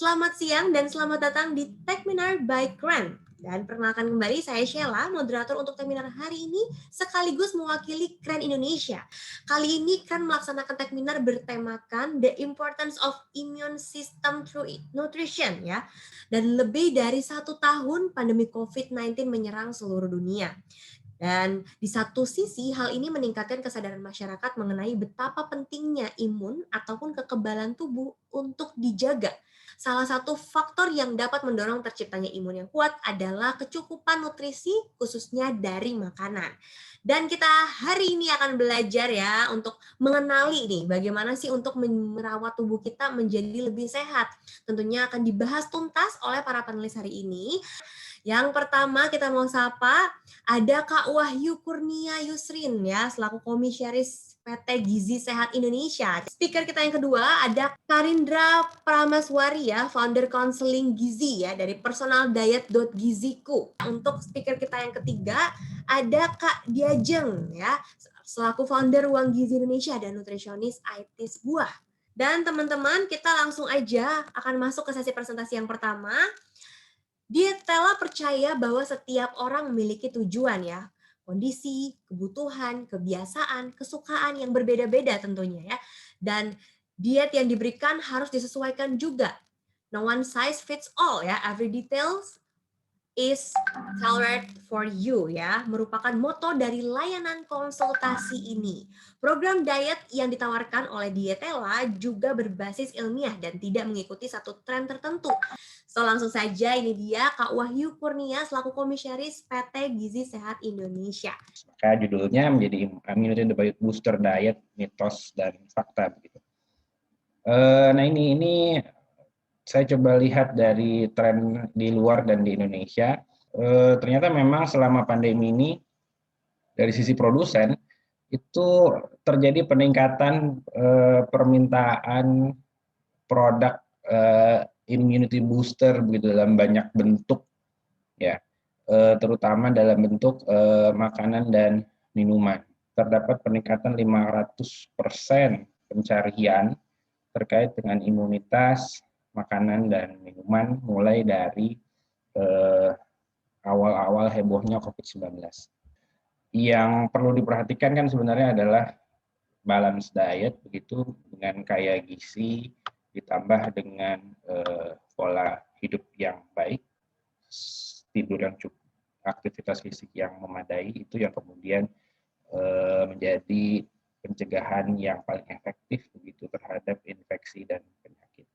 Selamat siang dan selamat datang di Techminar by Kren. Dan perkenalkan kembali, saya Sheila, moderator untuk Techminar hari ini, sekaligus mewakili Kren Indonesia. Kali ini Kren melaksanakan Techminar bertemakan The Importance of Immune System Through Nutrition, ya. Dan lebih dari 1 tahun pandemi COVID-19 menyerang seluruh dunia. Dan di satu sisi, hal ini meningkatkan kesadaran masyarakat mengenai betapa pentingnya imun ataupun kekebalan tubuh untuk dijaga. Salah satu faktor yang dapat mendorong terciptanya imun yang kuat adalah kecukupan nutrisi, khususnya dari makanan. Dan kita hari ini akan belajar ya untuk mengenali nih bagaimana sih untuk merawat tubuh kita menjadi lebih sehat. Tentunya akan dibahas tuntas oleh para panelis hari ini. Yang pertama kita mau sapa, ada Kak Wahyu Kurnia Yusrin ya, selaku Komisaris PT Gizi Sehat Indonesia. Speaker kita yang kedua ada Karindra Pramaswari ya, founder Counseling Gizi ya dari personaldiet.giziku. Untuk speaker kita yang ketiga ada Kak Diajeng ya, selaku founder Ruang Gizi Indonesia dan nutrisionis ITIS Buah. Dan teman-teman, kita langsung aja akan masuk ke sesi presentasi yang pertama. Dietela percaya bahwa setiap orang memiliki tujuan ya, kondisi, kebutuhan, kebiasaan, kesukaan yang berbeda-beda tentunya ya. Dan diet yang diberikan harus disesuaikan juga. No one size fits all ya, every details is tailored for you ya, merupakan moto dari layanan konsultasi ini. Program diet yang ditawarkan oleh Dietela juga berbasis ilmiah dan tidak mengikuti satu tren tertentu. So langsung saja ini dia Kak Wahyu Kurnia selaku Komisaris PT Gizi Sehat Indonesia. Maka judulnya menjadi Immunity Booster Diet, Mitos dan Fakta begitu. Nah ini saya coba lihat dari tren di luar dan di Indonesia. Ternyata memang selama pandemi ini dari sisi produsen itu terjadi peningkatan permintaan produk immunity booster begitu dalam banyak bentuk ya, terutama dalam bentuk makanan dan minuman. Terdapat peningkatan 500% pencarian terkait dengan imunitas makanan dan minuman mulai dari awal-awal hebohnya COVID-19. Yang perlu diperhatikan kan sebenarnya adalah balance diet begitu, dengan kaya gizi ditambah dengan pola hidup yang baik, tidur yang cukup, aktivitas fisik yang memadai, itu yang kemudian menjadi pencegahan yang paling efektif begitu terhadap infeksi dan penyakit.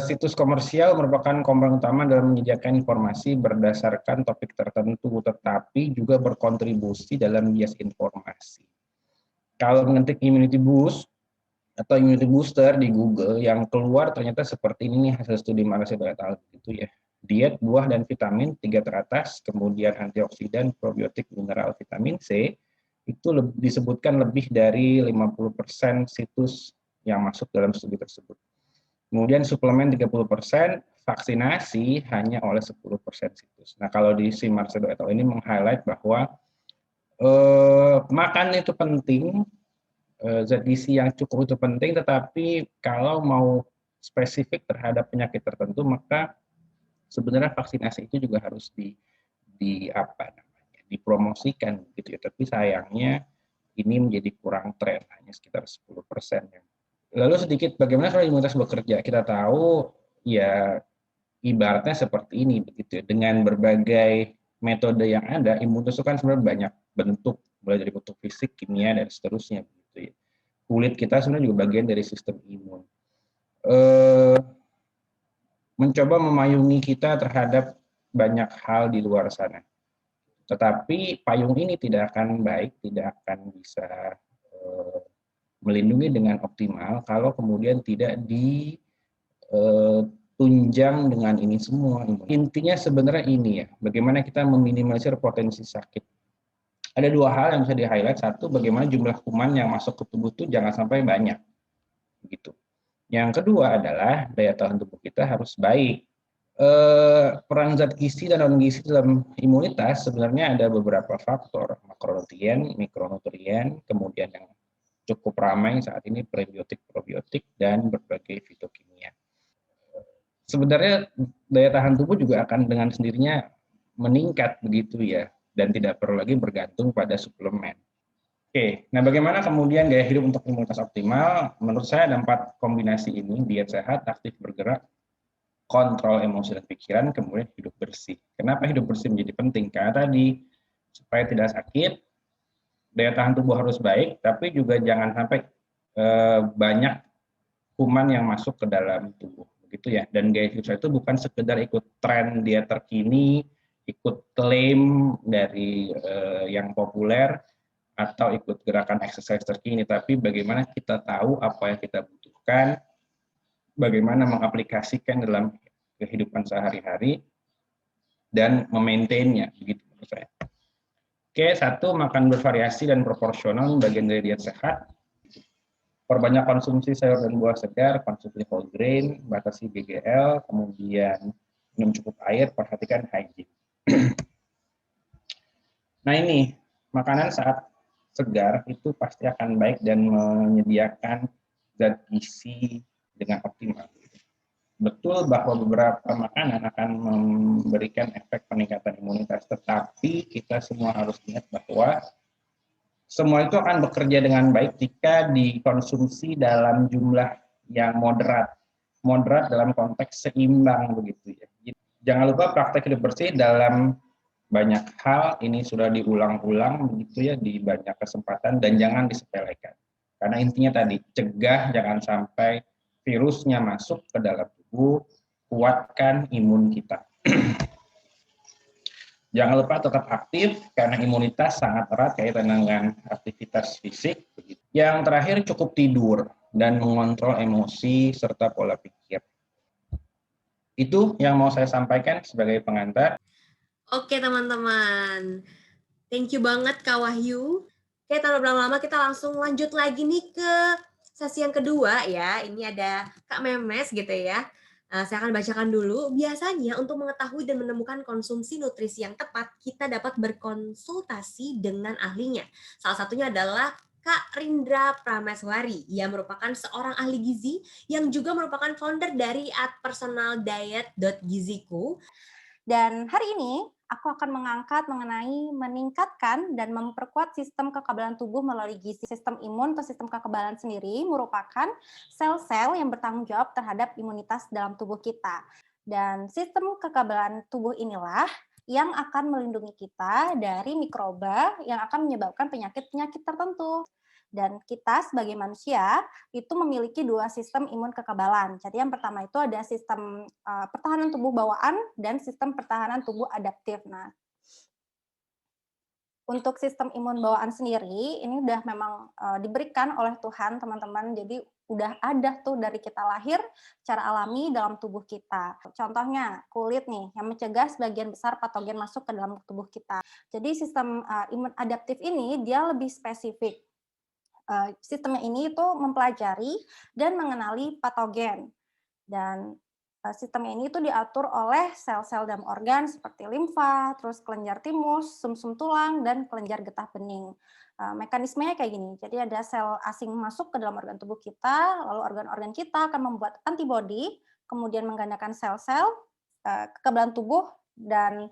Situs komersial merupakan komponen utama dalam menyediakan informasi berdasarkan topik tertentu, tetapi juga berkontribusi dalam bias informasi. Kalau mengetik immunity boost atau immunity booster di Google, yang keluar ternyata seperti ini nih hasil studi Malaysia et al. Gitu ya. Diet, buah, dan vitamin 3 teratas, kemudian antioksidan, probiotik, mineral, vitamin C, itu disebutkan lebih dari 50% situs yang masuk dalam studi tersebut. Kemudian suplemen 30%, vaksinasi hanya oleh 10% situs. Nah, kalau di si Marcelo et al. Ini meng-highlight bahwa makan itu penting, zat gizi yang cukup itu penting, tetapi kalau mau spesifik terhadap penyakit tertentu, maka sebenarnya vaksinasi itu juga harus dipromosikan gitu ya. Tapi sayangnya ini menjadi kurang tren, hanya sekitar 10%. Lalu sedikit bagaimana soal imunitas bekerja. Kita tahu ya ibaratnya seperti ini begitu ya. Dengan berbagai metode yang ada, imunitas itu kan sebenarnya banyak bentuk, mulai dari bentuk fisik, kimia, dan seterusnya begitu ya. Kulit kita sebenarnya juga bagian dari sistem imun. Mencoba memayungi kita terhadap banyak hal di luar sana. Tetapi payung ini tidak akan baik, tidak akan bisa melindungi dengan optimal kalau kemudian tidak ditunjang dengan ini semua. Intinya sebenarnya ini ya, bagaimana kita meminimalisir potensi sakit. Ada dua hal yang bisa di-highlight. Satu, bagaimana jumlah kuman yang masuk ke tubuh itu jangan sampai banyak. Begitu. Yang kedua adalah daya tahan tubuh kita harus baik. Peran zat gizi dan non gizi dalam imunitas sebenarnya ada beberapa faktor, makronutrien, mikronutrien, kemudian yang cukup ramai saat ini prebiotik, probiotik, dan berbagai fitokimia. sebenarnya daya tahan tubuh juga akan dengan sendirinya meningkat begitu ya, dan tidak perlu lagi bergantung pada suplemen. Oke, nah bagaimana kemudian gaya hidup untuk imunitas optimal? Menurut saya ada 4 kombinasi ini: diet sehat, aktif bergerak, kontrol emosi dan pikiran, kemudian hidup bersih. Kenapa hidup bersih menjadi penting? Karena tadi, supaya tidak sakit, daya tahan tubuh harus baik, tapi juga jangan sampai banyak kuman yang masuk ke dalam tubuh, begitu ya. Dan gaya hidup saya itu bukan sekedar ikut tren diet terkini, ikut klaim dari yang populer, atau ikut gerakan exercise terkini, tapi bagaimana kita tahu apa yang kita butuhkan, bagaimana mengaplikasikan dalam kehidupan sehari-hari, dan memaintainnya, begitu menurut saya. Oke, 1, makan bervariasi dan proporsional, bagian dari diet sehat. Perbanyak konsumsi sayur dan buah segar, konsumsi whole grain, batasi BGL, kemudian minum cukup air, perhatikan hygiene. Nah ini, makanan saat segar itu pasti akan baik dan menyediakan zat gizi dengan optimal. Betul bahwa beberapa makanan akan memberikan efek peningkatan imunitas, tetapi kita semua harus ingat bahwa semua itu akan bekerja dengan baik jika dikonsumsi dalam jumlah yang moderat. Moderat dalam konteks seimbang begitu ya. Jangan lupa praktek hidup bersih dalam banyak hal, ini sudah diulang-ulang begitu ya di banyak kesempatan, dan jangan disepelekan. Karena intinya tadi, cegah jangan sampai virusnya masuk ke dalam tubuh, kuatkan imun kita. Jangan lupa tetap aktif karena imunitas sangat erat kaitan dengan aktivitas fisik. Yang terakhir, cukup tidur dan mengontrol emosi serta pola pikir. Itu yang mau saya sampaikan sebagai pengantar. Oke teman-teman, thank you banget Kak Wahyu. Oke, tanpa berlama-lama kita langsung lanjut lagi nih ke sesi yang kedua ya. Ini ada Kak Memes gitu ya. Saya akan bacakan dulu. Biasanya untuk mengetahui dan menemukan konsumsi nutrisi yang tepat, kita dapat berkonsultasi dengan ahlinya. Salah satunya adalah Kak Rindra Prameswari. Ia merupakan seorang ahli gizi yang juga merupakan founder dari @personaldiet.giziku. Dan hari ini aku akan mengangkat mengenai meningkatkan dan memperkuat sistem kekebalan tubuh melalui gizi. Sistem imun atau sistem kekebalan sendiri merupakan sel-sel yang bertanggung jawab terhadap imunitas dalam tubuh kita. Dan sistem kekebalan tubuh inilah yang akan melindungi kita dari mikroba yang akan menyebabkan penyakit-penyakit tertentu. Dan kita sebagai manusia itu memiliki 2 sistem imun kekebalan. Jadi yang pertama itu ada sistem pertahanan tubuh bawaan dan sistem pertahanan tubuh adaptif. Nah, untuk sistem imun bawaan sendiri ini udah memang diberikan oleh Tuhan, teman-teman. Jadi udah ada tuh dari kita lahir secara alami dalam tubuh kita. Contohnya kulit nih yang mencegah sebagian besar patogen masuk ke dalam tubuh kita. Jadi sistem imun adaptif ini dia lebih spesifik. Sistemnya ini itu mempelajari dan mengenali patogen, dan sistemnya ini itu diatur oleh sel-sel dalam organ seperti limfa, terus kelenjar timus, sumsum tulang, dan kelenjar getah bening. Mekanismenya kayak gini, jadi ada sel asing masuk ke dalam organ tubuh kita, lalu organ-organ kita akan membuat antibodi, kemudian menggandakan sel-sel kekebalan tubuh, dan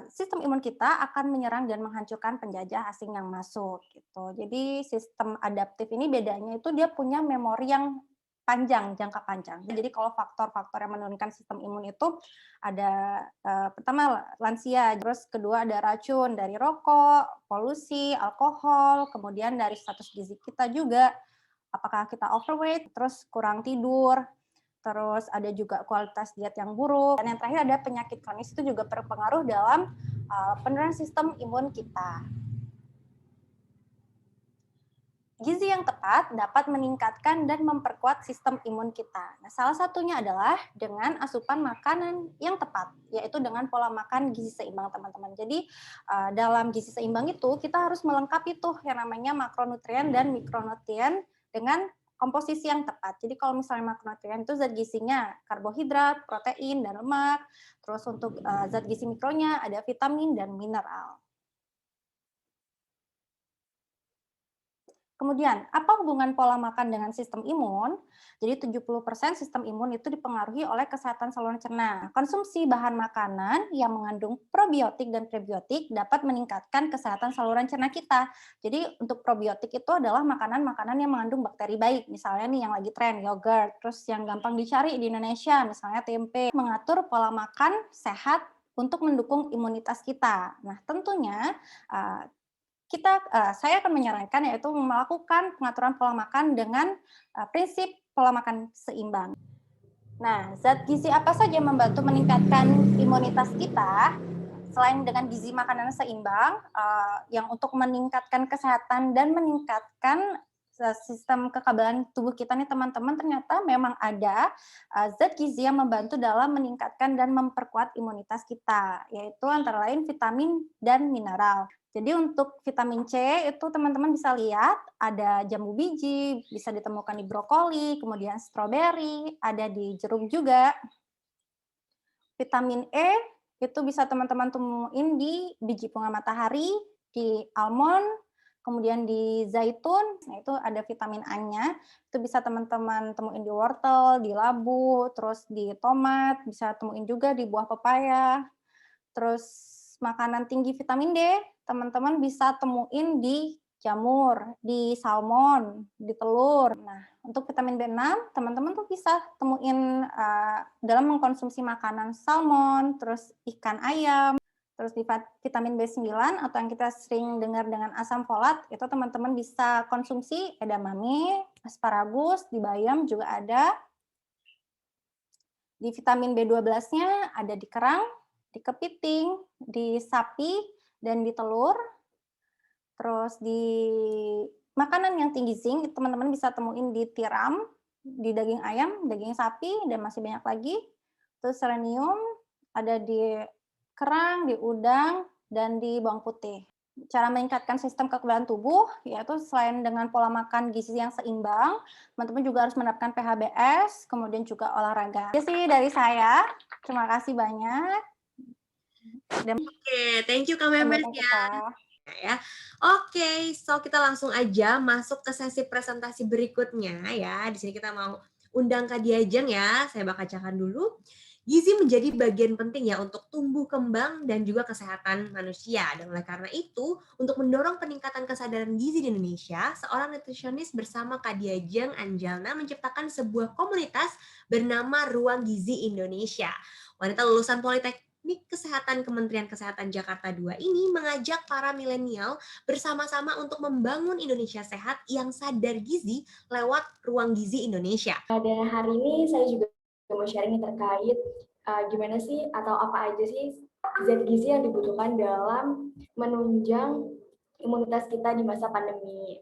sistem imun kita akan menyerang dan menghancurkan penjajah asing yang masuk gitu. Jadi sistem adaptif ini bedanya itu dia punya memori yang panjang, jangka panjang. Jadi kalau faktor-faktor yang menurunkan sistem imun itu ada pertama lansia, terus kedua ada racun dari rokok, polusi, alkohol, kemudian dari status gizi kita juga, apakah kita overweight, terus kurang tidur, terus ada juga kualitas diet yang buruk, dan yang terakhir ada penyakit kronis itu juga berpengaruh dalam penurunan sistem imun kita. Gizi yang tepat dapat meningkatkan dan memperkuat sistem imun kita. Nah, salah satunya adalah dengan asupan makanan yang tepat, yaitu dengan pola makan gizi seimbang, teman-teman. Jadi dalam gizi seimbang itu kita harus melengkapi tuh yang namanya makronutrien dan mikronutrien dengan komposisi yang tepat. Jadi kalau misalnya makronutrien itu zat gizinya karbohidrat, protein, dan lemak. Terus untuk zat gizi mikronya ada vitamin dan mineral. Kemudian, apa hubungan pola makan dengan sistem imun? Jadi 70% sistem imun itu dipengaruhi oleh kesehatan saluran cerna. Konsumsi bahan makanan yang mengandung probiotik dan prebiotik dapat meningkatkan kesehatan saluran cerna kita. Jadi untuk probiotik itu adalah makanan-makanan yang mengandung bakteri baik. Misalnya nih yang lagi tren, yogurt. Terus yang gampang dicari di Indonesia, misalnya tempe. Mengatur pola makan sehat untuk mendukung imunitas kita. Nah, tentunya saya akan menyarankan yaitu melakukan pengaturan pola makan dengan prinsip pola makan seimbang. Nah, zat gizi apa saja yang membantu meningkatkan imunitas kita? Selain dengan gizi makanan seimbang, yang untuk meningkatkan kesehatan dan meningkatkan sistem kekebalan tubuh kita nih teman-teman, ternyata memang ada zat gizi yang membantu dalam meningkatkan dan memperkuat imunitas kita, yaitu antara lain vitamin dan mineral. Jadi untuk vitamin C itu teman-teman bisa lihat ada jambu biji, bisa ditemukan di brokoli, kemudian stroberi, ada di jeruk juga. Vitamin E itu bisa teman-teman temuin di biji bunga matahari, di almond, kemudian di zaitun. Nah, itu ada vitamin A-nya. Itu bisa teman-teman temuin di wortel, di labu, terus di tomat, bisa temuin juga di buah pepaya. Terus makanan tinggi vitamin D, teman-teman bisa temuin di jamur, di salmon, di telur. Nah, untuk vitamin B6, teman-teman tuh bisa temuin dalam mengkonsumsi makanan salmon, terus ikan ayam, terus di vitamin B9 atau yang kita sering dengar dengan asam folat, itu teman-teman bisa konsumsi edamame, asparagus, di bayam juga ada. Di vitamin B12-nya ada di kerang, di kepiting, di sapi, dan di telur. Terus di makanan yang tinggi zinc, teman-teman bisa temuin di tiram, di daging ayam, daging sapi, dan masih banyak lagi. Terus selenium ada di kerang, di udang, dan di bawang putih. Cara meningkatkan sistem kekebalan tubuh, yaitu selain dengan pola makan gizi yang seimbang, teman-teman juga harus menerapkan PHBS, kemudian juga olahraga. Itu sih dari saya. Terima kasih banyak. Oke, thank you Kak Memes ya. Oke, so kita langsung aja masuk ke sesi presentasi berikutnya ya. Di sini kita mau undang Kak Diajeng ya. Saya bakal bacakan dulu. Gizi menjadi bagian penting ya untuk tumbuh kembang dan juga kesehatan manusia. Dan oleh karena itu, untuk mendorong peningkatan kesadaran gizi di Indonesia, seorang nutrisionis bersama Kak Diajeng Anjalna menciptakan sebuah komunitas bernama Ruang Gizi Indonesia. Wanita lulusan Politeknik Kesehatan Kementerian Kesehatan Jakarta II ini mengajak para milenial bersama-sama untuk membangun Indonesia sehat yang sadar gizi lewat Ruang Gizi Indonesia. Dan hari ini saya juga mau sharing terkait gimana sih atau apa aja sih zat gizi yang dibutuhkan dalam menunjang imunitas kita di masa pandemi.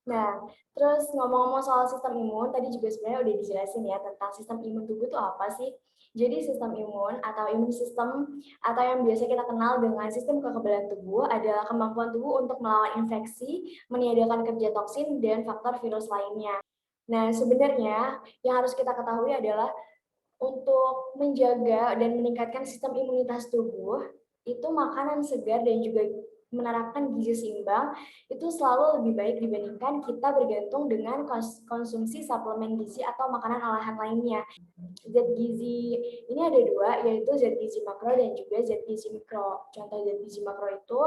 Nah, terus ngomong-ngomong soal sistem imun, tadi juga sebenarnya udah dijelasin ya tentang sistem imun tubuh itu apa sih. Jadi sistem imun atau imun sistem atau yang biasa kita kenal dengan sistem kekebalan tubuh adalah kemampuan tubuh untuk melawan infeksi, meniadakan kerja toksin, dan faktor virus lainnya. Nah, sebenarnya yang harus kita ketahui adalah untuk menjaga dan meningkatkan sistem imunitas tubuh, itu makanan segar dan juga menerapkan gizi seimbang itu selalu lebih baik dibandingkan kita bergantung dengan konsumsi suplemen gizi atau makanan olahan lainnya. Zat gizi ini ada dua, yaitu zat gizi makro dan juga zat gizi mikro. Contoh zat gizi makro itu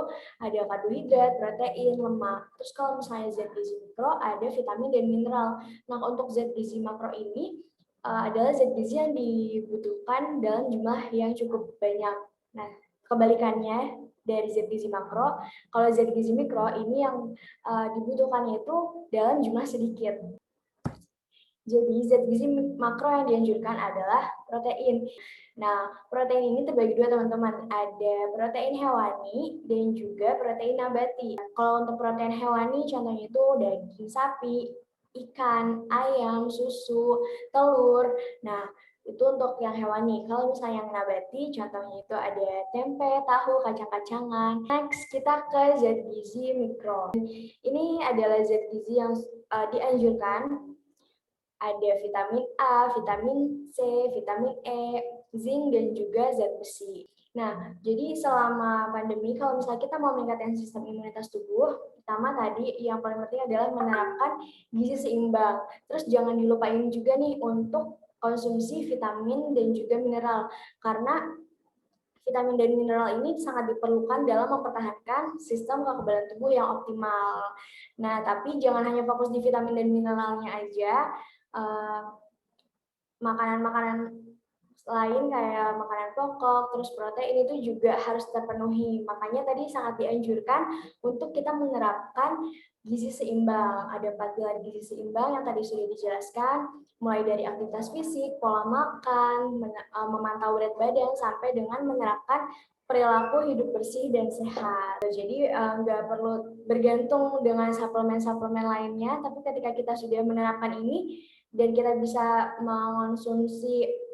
ada karbohidrat, protein, lemak. Terus kalau misalnya zat gizi mikro ada vitamin dan mineral. Nah, untuk zat gizi makro ini adalah zat gizi yang dibutuhkan dalam jumlah yang cukup banyak. Nah, kebalikannya dari zat gizi makro, kalau zat gizi mikro ini yang dibutuhkannya itu dalam jumlah sedikit. Jadi zat gizi makro yang dianjurkan adalah protein. Nah, protein ini terbagi dua teman-teman. Ada protein hewani dan juga protein nabati. Kalau untuk protein hewani contohnya itu daging sapi, ikan, ayam, susu, telur. Nah, itu untuk yang hewani. Kalau misalnya yang nabati, contohnya itu ada tempe, tahu, kacang-kacangan. Next, kita ke zat gizi mikro. Ini adalah zat gizi yang dianjurkan. Ada vitamin A, vitamin C, vitamin E, zinc, dan juga zat besi. Nah, jadi selama pandemi, kalau misalnya kita mau meningkatkan sistem imunitas tubuh, Pertama tadi yang paling penting adalah menerapkan gizi seimbang. Terus jangan dilupain juga nih untuk konsumsi vitamin dan juga mineral, karena vitamin dan mineral ini sangat diperlukan dalam mempertahankan sistem kekebalan tubuh yang optimal. Nah, tapi jangan hanya fokus di vitamin dan mineralnya aja. Makanan-makanan lain kayak makanan pokok, terus protein itu juga harus terpenuhi. Makanya tadi sangat dianjurkan untuk kita menerapkan gizi seimbang. Ada 4 pilar gizi seimbang yang tadi sudah dijelaskan, mulai dari aktivitas fisik, pola makan, memantau berat badan, sampai dengan menerapkan perilaku hidup bersih dan sehat. Jadi nggak perlu bergantung dengan suplemen-suplemen lainnya, tapi ketika kita sudah menerapkan ini dan kita bisa mengonsumsi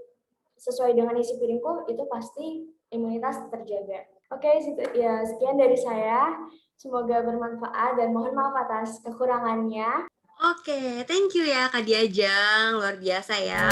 sesuai dengan isi piringku, itu pasti imunitas terjaga. Oke, ya sekian dari saya. Semoga bermanfaat dan mohon maaf atas kekurangannya. Oke, thank you ya Kak Diajeng, luar biasa ya.